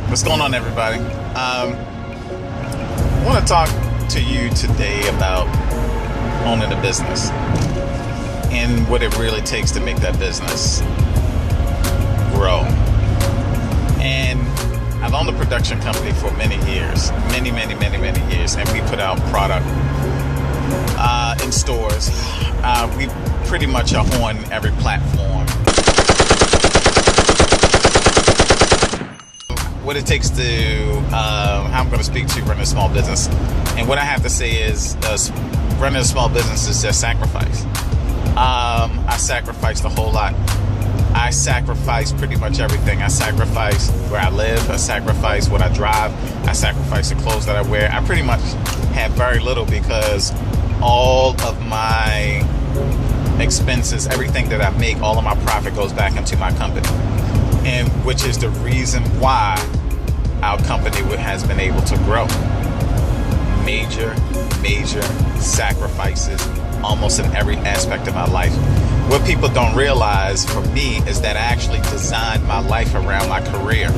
What's going on, everybody? I want to talk to you today about owning a business and what it really takes to make that business grow. And I've owned a production company for many years, many years, and we put out product in stores. We pretty much are on every platform. What it takes to, how I'm going to speak to running a small business. And what I have to say is running a small business is just sacrifice. I sacrificed a whole lot. I sacrifice pretty much everything. I sacrifice where I live. I sacrifice what I drive. I sacrifice the clothes that I wear. I pretty much have very little because all of my expenses, everything that I make, all of my profit goes back into my company. And which is the reason why our company has been able to grow. Major sacrifices almost in every aspect of my life. What people don't realize for me is that I actually designed my life around my career,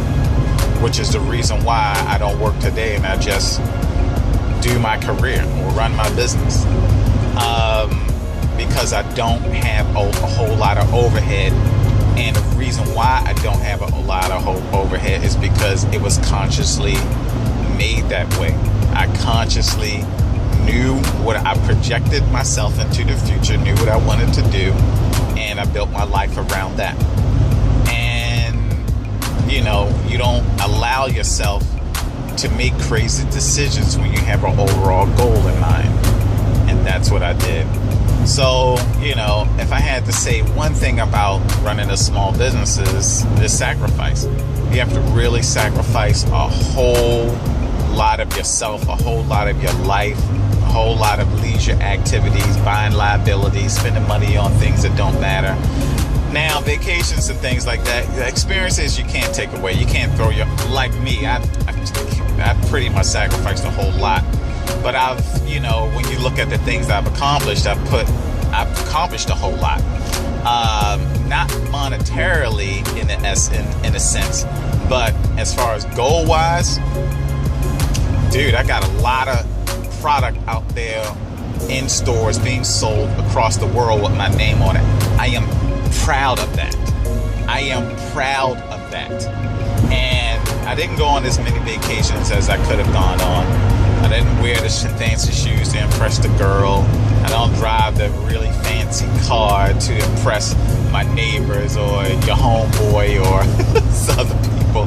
which is the reason why I don't work today and I just do my career or run my business. Because I don't have a whole lot of overhead. And the reason why I don't have a lot of overhead is because it was consciously made that way. I consciously knew what I projected myself into the future, knew what I wanted to do, and I built my life around that. And, you don't allow yourself to make crazy decisions when you have an overall goal in mind. And that's what I did. So, if I had to say one thing about running a small business is sacrifice. You have to really sacrifice a whole lot of yourself, a whole lot of your life, a whole lot of leisure activities, buying liabilities, spending money on things that don't matter. Now, vacations and things like that, experiences you can't take away. You can't throw like me, I pretty much sacrificed a whole lot. But when you look at the things that I've accomplished, I've accomplished a whole lot. Not monetarily in a sense, but as far as goal-wise, dude, I got a lot of product out there in stores being sold across the world with my name on it. I am proud of that. And I didn't go on as many vacations as I could have gone on. I didn't wear the fancy shoes to impress the girl. I don't drive the really fancy car to impress my neighbors or your homeboy or some other people,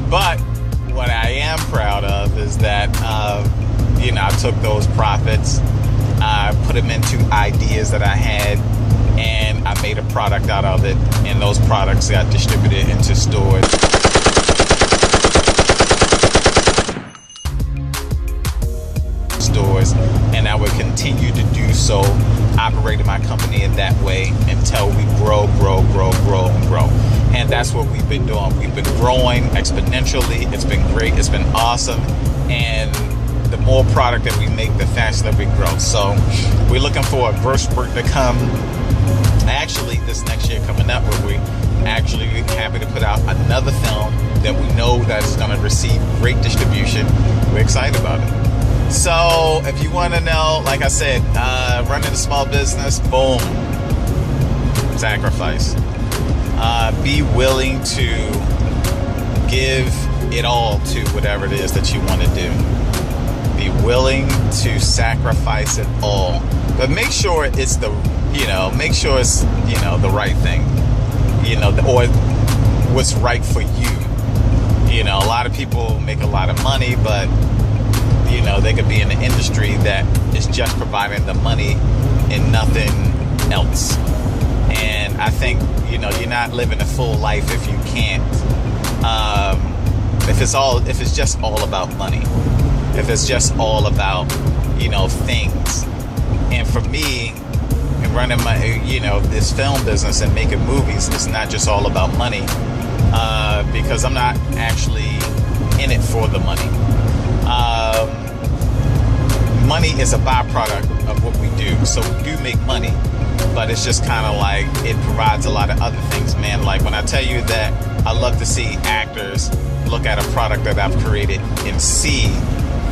But what I am proud of is that, I took those profits, I put them into ideas that I had, and I made a product out of it, and those products got distributed into stores. And I would continue to do so, operating my company in that way until we grow. And that's what we've been doing. We've been growing exponentially. It's been great. It's been awesome. And the more product that we make, the faster that we grow. So we're looking for a burst to come. Actually, this next year coming up, where we actually happy to put out another film that we know that is going to receive great distribution. We're excited about it. So if you want to know, like I said, running a small business, boom, sacrifice. Be willing to give it all to whatever it is that you want to do. Be willing to sacrifice it all, but make sure it's the right thing, or what's right for you. A lot of people make a lot of money, but they could be in an industry that is just providing the money and nothing else. And I think, you're not living a full life if you can't, if it's just all about money, if it's just all about, things. And for me, in running my, this film business and making movies, it's not just all about money, because I'm not actually in it for the money. Money is a byproduct of what we do. So we do make money, but it's just kind of like it provides a lot of other things, man. Like when I tell you that I love to see actors look at a product that I've created and see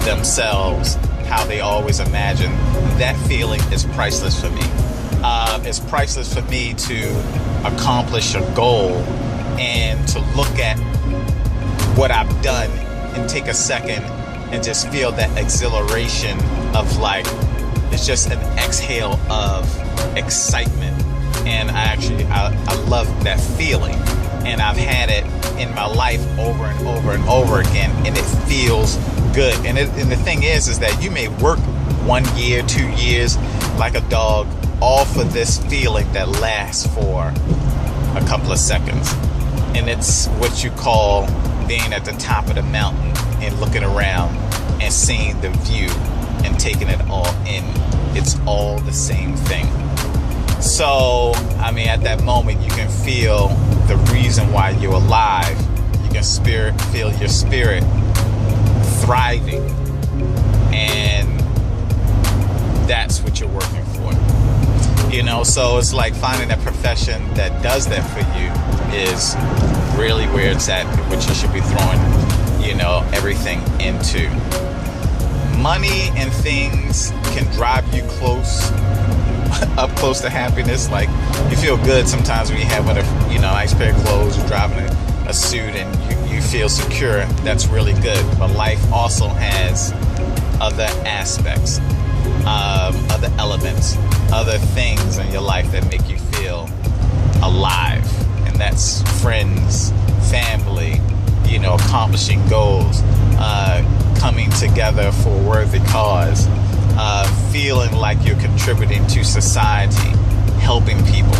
themselves how they always imagine. That feeling is priceless for me. It's priceless for me to accomplish a goal and to look at what I've done and take a second and just feel that exhilaration of like, it's just an exhale of excitement. And I love that feeling. And I've had it in my life over and over and over again, and it feels good. And the thing is that you may work 1 year, 2 years like a dog, all for this feeling that lasts for a couple of seconds. And it's what you call being at the top of the mountain and looking around and seeing the view and taking it all in. It's all the same thing. So, I mean, at that moment, you can feel the reason why you're alive. You can feel your spirit thriving. And that's what you're working for. You know, so it's like finding a profession that does that for you is really where it's at, which you should be throwing, you know, everything into. Money and things can drive you up close to happiness. Like, you feel good sometimes when you have a nice pair of clothes, you're driving a suit and you feel secure. That's really good. But life also has other aspects, other elements, other things in your life that make you feel alive. And that's friends, family, you know, accomplishing goals, coming together for a worthy cause, feeling like you're contributing to society, helping people.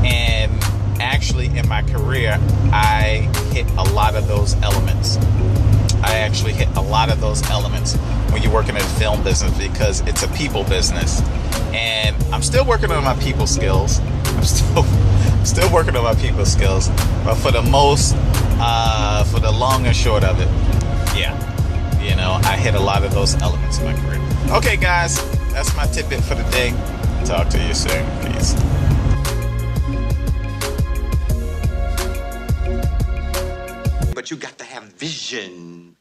And actually in my career, I hit a lot of those elements. When you work in a film business, because it's a people business. And I'm still working on my people skills. I'm still working on my people skills. But for the long and short of it, yeah, you know, I hit a lot of those elements in my career. Okay, guys, that's my tidbit for the day. Talk to you soon. Peace. But you got to have vision.